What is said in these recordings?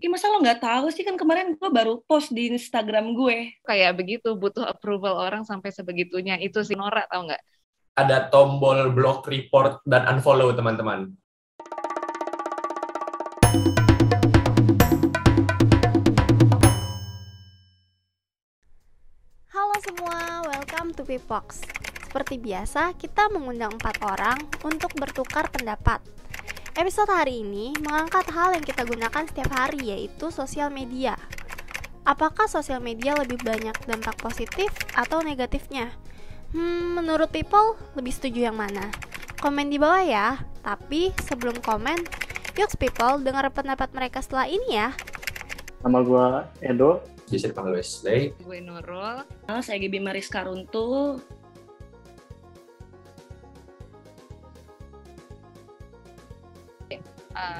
Ih, masa lo nggak tahu sih, kan kemarin gue baru post di Instagram gue. Kayak begitu, butuh approval orang sampai sebegitunya. Itu sih Nora, tau nggak? Ada tombol block, report, dan unfollow, teman-teman. Halo semua, welcome to Pipox. Seperti biasa, kita mengundang 4 orang untuk bertukar pendapat. Episode hari ini mengangkat hal yang kita gunakan setiap hari, yaitu sosial media. Apakah sosial media lebih banyak dampak positif atau negatifnya? Menurut people, lebih setuju yang mana? Komen di bawah ya. Tapi sebelum komen, yuk people dengar pendapat mereka setelah ini ya. Nama gue Edo. Bisa dipanggil Wesley. Gue Nurul. Saya Gibi Mariska Runtuh.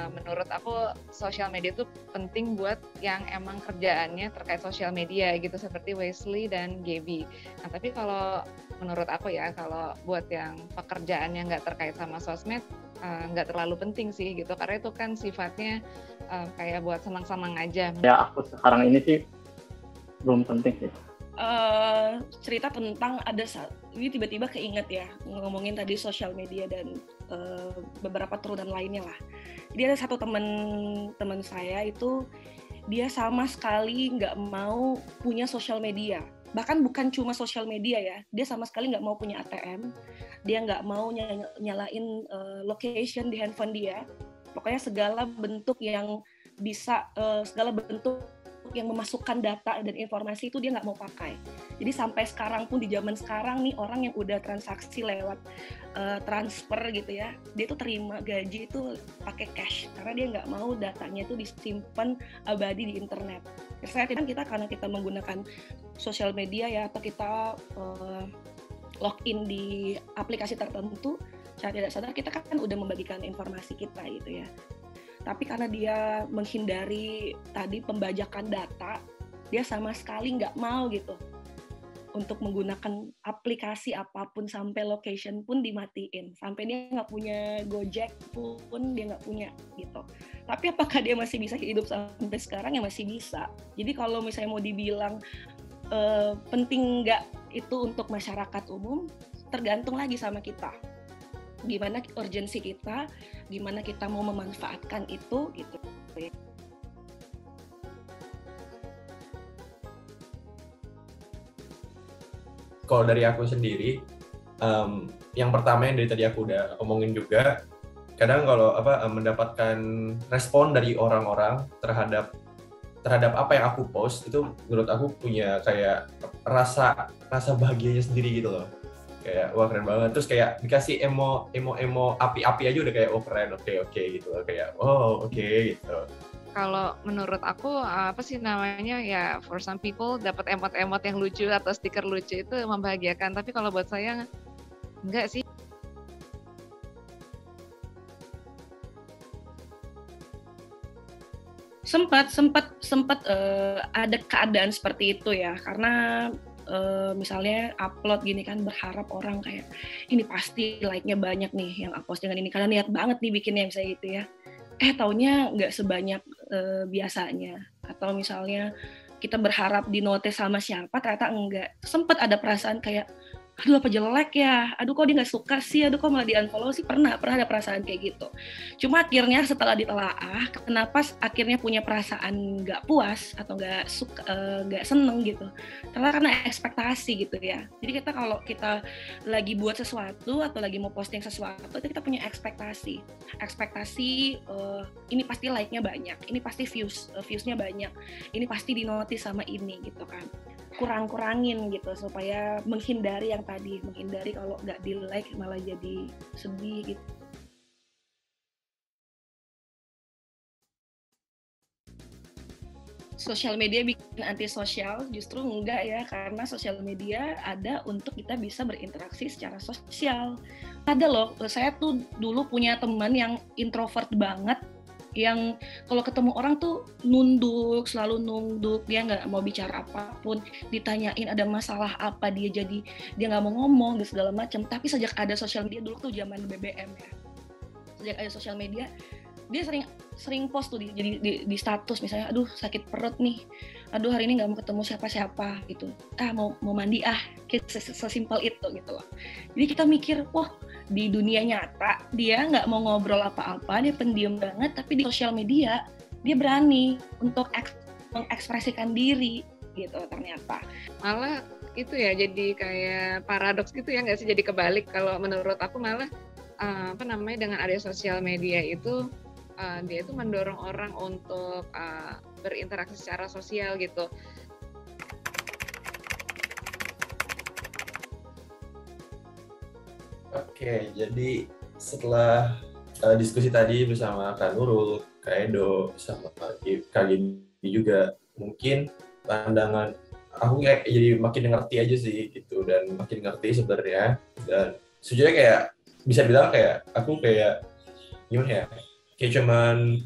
Menurut aku sosial media itu penting buat yang emang kerjaannya terkait sosial media gitu, seperti Wesley dan Gaby. Nah tapi kalau menurut aku ya, kalau buat yang pekerjaannya nggak terkait sama sosmed, nggak terlalu penting sih gitu, karena itu kan sifatnya kayak buat senang-senang aja. Ya aku sekarang ini sih belum penting sih. Cerita tentang ini tiba-tiba keinget ya, ngomongin tadi sosial media dan beberapa turunan lainnya lah. Jadi ada satu teman saya itu, dia sama sekali nggak mau punya sosial media. Bahkan bukan cuma sosial media ya, dia sama sekali nggak mau punya ATM, dia nggak mau nyalain location di handphone dia. Pokoknya segala bentuk yang bisa, segala bentuk yang memasukkan data dan informasi itu dia nggak mau pakai. Jadi sampai sekarang pun, di zaman sekarang nih, orang yang udah transaksi lewat transfer gitu ya, dia tuh terima gaji itu pakai cash, karena dia nggak mau datanya itu disimpan abadi di internet. Saya kita karena kita menggunakan sosial media ya, atau kita login di aplikasi tertentu, secara tidak sadar kita kan udah membagikan informasi kita gitu ya. Tapi karena dia menghindari tadi pembajakan data, dia sama sekali nggak mau gitu untuk menggunakan aplikasi apapun, sampai location pun dimatiin, sampai dia nggak punya Gojek pun dia nggak punya gitu. Tapi apakah dia masih bisa hidup sampai sekarang? Ya masih bisa. Jadi kalau misalnya mau dibilang penting nggak itu untuk masyarakat umum, tergantung lagi sama kita. Gimana urgensi kita, gimana kita mau memanfaatkan itu gitu. Kalau dari aku sendiri, yang pertama yang dari tadi aku udah omongin juga, kadang kalau mendapatkan respon dari orang-orang terhadap apa yang aku post, itu menurut aku punya kayak rasa bahagianya sendiri gitu loh. Kayak wah keren banget, terus kayak dikasih emo api-api aja udah kayak oh keren, oke gitu loh, kayak oh oke gitu. Kalau menurut aku apa sih namanya ya, for some people dapat emot-emot yang lucu atau stiker lucu itu membahagiakan, tapi kalau buat saya enggak sih. Sempat ada keadaan seperti itu ya, karena misalnya upload gini kan, berharap orang kayak ini pasti like-nya banyak nih yang upload dengan ini, karena niat banget nih bikinnya misalnya gitu ya. Taunya nggak sebanyak biasanya. Atau misalnya kita berharap di notice sama siapa, ternyata enggak. Sempat ada perasaan kayak, aduh apa jelek ya, aduh kok dia nggak suka sih, aduh kok malah di unfollow sih, pernah ada perasaan kayak gitu. Cuma akhirnya setelah ditelaah, kenapa akhirnya punya perasaan nggak puas atau nggak suka, nggak seneng gitu, karena ekspektasi gitu ya. Jadi kalau kita lagi buat sesuatu atau lagi mau posting sesuatu, itu kita punya ekspektasi ini pasti like-nya banyak, ini pasti viewsnya banyak, ini pasti dinotis sama ini gitu kan. Kurangin gitu supaya menghindari kalau nggak di like malah jadi sedih gitu. Sosial media bikin antisosial? Justru enggak ya, karena sosial media ada untuk kita bisa berinteraksi secara sosial. Ada loh, saya tuh dulu punya teman yang introvert banget, yang kalau ketemu orang tuh selalu nunduk, dia nggak mau bicara apapun, ditanyain ada masalah apa dia nggak mau ngomong dan segala macam. Tapi sejak ada sosial media, dulu tuh zaman BBM ya, sejak ada sosial media, dia sering sering post tuh di status misalnya, aduh sakit perut nih, aduh hari ini nggak mau ketemu siapa-siapa gitu, mau mandi sesimpel itu gitu loh. Jadi kita mikir, wah di dunia nyata dia nggak mau ngobrol apa-apa, dia pendiam banget, tapi di sosial media dia berani untuk mengekspresikan diri gitu ternyata. Malah itu ya jadi kayak paradoks gitu ya nggak sih, jadi kebalik. Kalau menurut aku malah dengan adanya sosial media itu dia itu mendorong orang untuk berinteraksi secara sosial gitu. Oke, jadi setelah diskusi tadi bersama Kak Nurul, Kak Edo, sama Kak Gibi juga, mungkin pandangan aku kayak jadi makin ngerti aja sih gitu, dan makin ngerti sebenarnya. Dan sejujurnya kayak bisa bilang kayak aku kayak gimana ya, kayak cuman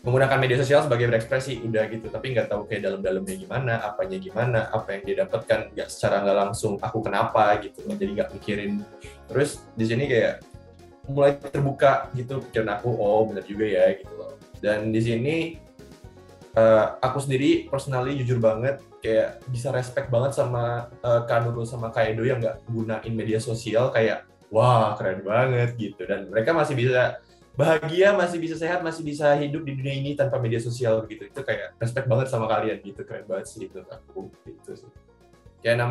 menggunakan media sosial sebagai berekspresi udah gitu, tapi nggak tahu kayak dalam-dalamnya gimana, apanya gimana, apa yang dia dapatkan nggak langsung aku kenapa gitu loh. Jadi nggak mikirin. Terus di sini kayak mulai terbuka gitu pikiran aku, oh benar juga ya gitu loh. Dan di sini aku sendiri personally jujur banget kayak bisa respect banget sama Kak Nurul sama Kak Edo yang nggak gunain media sosial, kayak wah keren banget gitu, dan mereka masih bisa bahagia, masih bisa sehat, masih bisa hidup di dunia ini tanpa media sosial gitu. Itu kayak respect banget sama kalian gitu, keren banget sih itu aku gitu sih. Kayak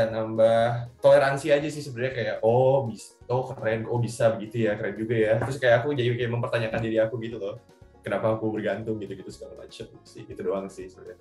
nambah toleransi aja sih sebenarnya, kayak oh keren, oh bisa begitu ya, keren juga ya. Terus kayak aku jadi kayak mempertanyakan diri aku gitu loh, kenapa aku bergantung gitu segala macam sih, itu doang sih sebenarnya.